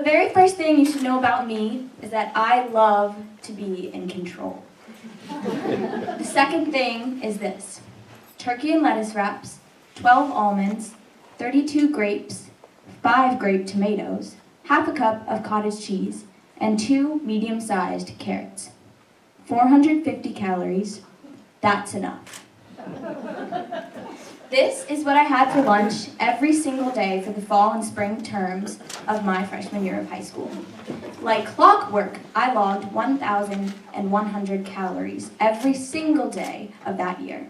the very first thing you should know about me is that I love to be in control. The second thing is this: turkey and lettuce wraps, 12 almonds, 32 grapes, 5 grape tomatoes, half a cup of cottage cheese, and 2 medium-sized carrots. 450 calories, that's enough. This is what I had for lunch every single day for the fall and spring terms of my freshman year of high school. Like clockwork, I logged 1,100 calories every single day of that year.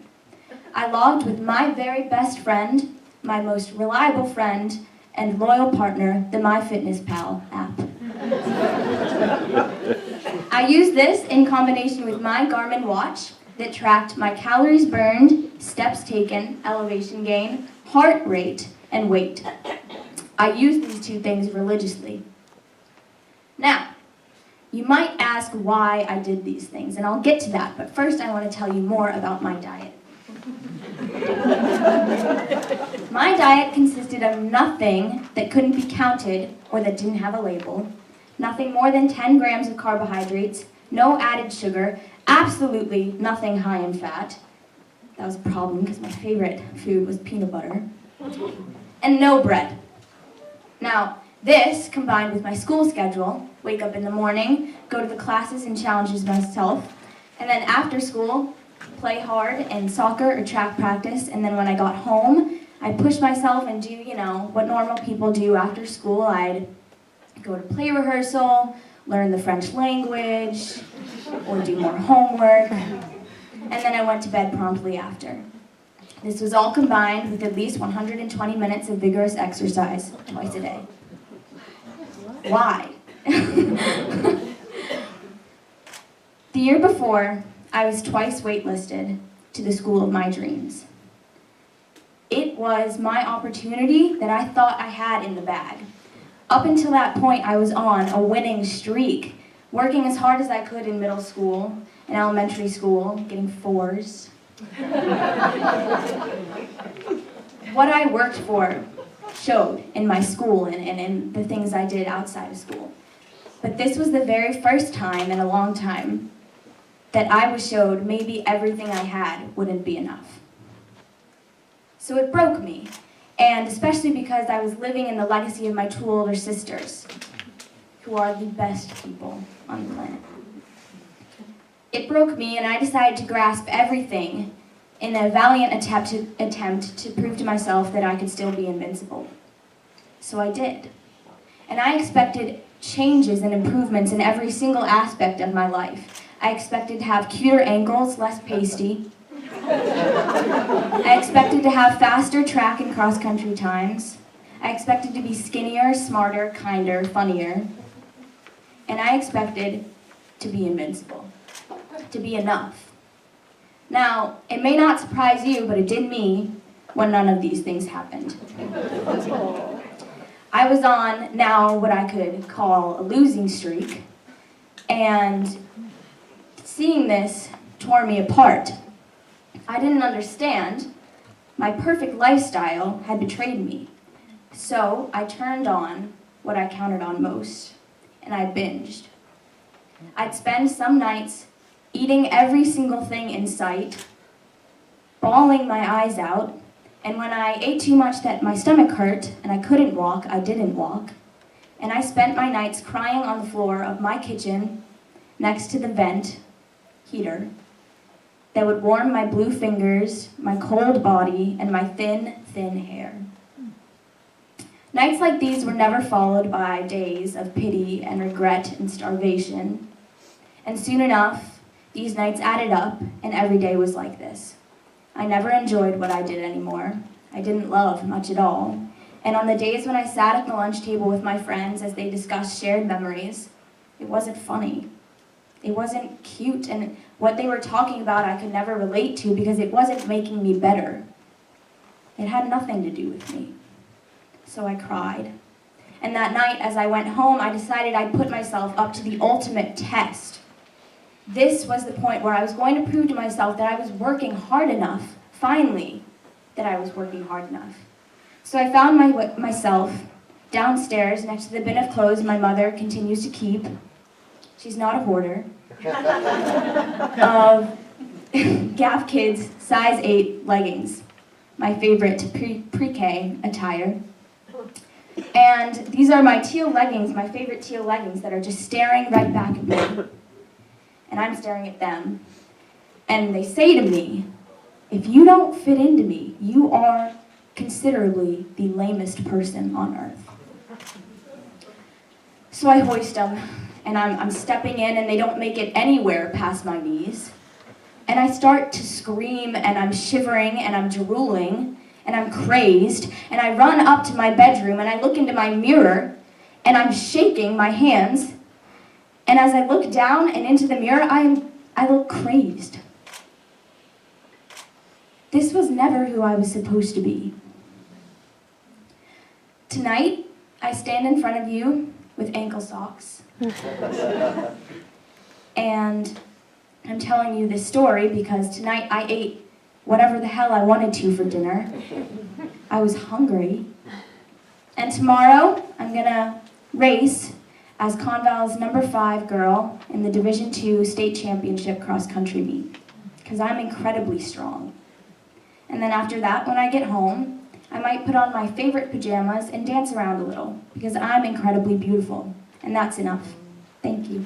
I logged with my very best friend, my most reliable friend, and loyal partner, the MyFitnessPal app. I used this in combination with my Garmin watch that tracked my calories burned, steps taken, elevation gain, heart rate, and weight. I use these 2 things religiously. Now, you might ask why I did these things, and I'll get to that, but first I want to tell you more about my diet. My diet consisted of nothing that couldn't be counted or that didn't have a label, nothing more than 10 grams of carbohydrates, no added sugar, absolutely nothing high in fat. That was a problem because my favorite food was peanut butter. And no bread. Now, this, combined with my school schedule, wake up in the morning, go to the classes and challenges myself, and then after school, play hard in soccer or track practice, and then when I got home, I'd push myself and do, what normal people do after school. I'd go to play rehearsal, learn the French language, or do more homework, and then I went to bed promptly after. This was all combined with at least 120 minutes of vigorous exercise twice a day. Why? The year before, I was twice waitlisted to the school of my dreams. It was my opportunity that I thought I had in the bag. Up until that point, I was on a winning streak, working as hard as I could in middle school and elementary school, getting 4s. What I worked for showed in my school and in the things I did outside of school. But this was the very first time in a long time that I was showed maybe everything I had wouldn't be enough. So it broke me, and especially because I was living in the legacy of my 2 older sisters, who are the best people on the planet. It broke me, and I decided to grasp everything in a valiant attempt to prove to myself that I could still be invincible. So I did. And I expected changes and improvements in every single aspect of my life. I expected to have cuter ankles, less pasty. I expected to have faster track and cross-country times. I expected to be skinnier, smarter, kinder, funnier. And I expected to be invincible, to be enough. Now, it may not surprise you, but it did me when none of these things happened. I was on now what I could call a losing streak, and seeing this tore me apart. I didn't understand. My perfect lifestyle had betrayed me. So I turned on what I counted on most, and I binged. I'd spend some nights eating every single thing in sight, bawling my eyes out, and when I ate too much that my stomach hurt and I couldn't walk, I didn't walk. And I spent my nights crying on the floor of my kitchen next to the vent heater that would warm my blue fingers, my cold body, and my thin, thin hair. Nights like these were never followed by days of pity and regret and starvation. And soon enough, these nights added up, and every day was like this. I never enjoyed what I did anymore. I didn't love much at all. And on the days when I sat at the lunch table with my friends as they discussed shared memories, it wasn't funny. It wasn't cute, and what they were talking about I could never relate to because it wasn't making me better. It had nothing to do with me. So I cried. And that night, as I went home, I decided I'd put myself up to the ultimate test. This was the point where I was going to prove to myself that I was working hard enough, finally, that I was working hard enough. So I found myself Downstairs, next to the bin of clothes my mother continues to keep, she's not a hoarder, of Gap Kids size 8 leggings, my favorite pre-K attire. And these are my teal leggings, my favorite teal leggings that are just staring right back at me. And I'm staring at them. And they say to me, if you don't fit into me, you are considerably the lamest person on earth. So I hoist them, and I'm stepping in, and they don't make it anywhere past my knees. And I start to scream, and I'm shivering, and I'm drooling, and I'm crazed, and I run up to my bedroom, and I look into my mirror, and I'm shaking my hands. And as I look down and into the mirror, I look crazed. This was never who I was supposed to be. Tonight, I stand in front of you with ankle socks. And I'm telling you this story because tonight I ate whatever the hell I wanted to for dinner. I was hungry. And tomorrow, I'm gonna race as Conval's number 5 girl in the Division II State Championship cross-country meet, because I'm incredibly strong. And then after that, when I get home, I might put on my favorite pajamas and dance around a little, because I'm incredibly beautiful, and that's enough. Thank you.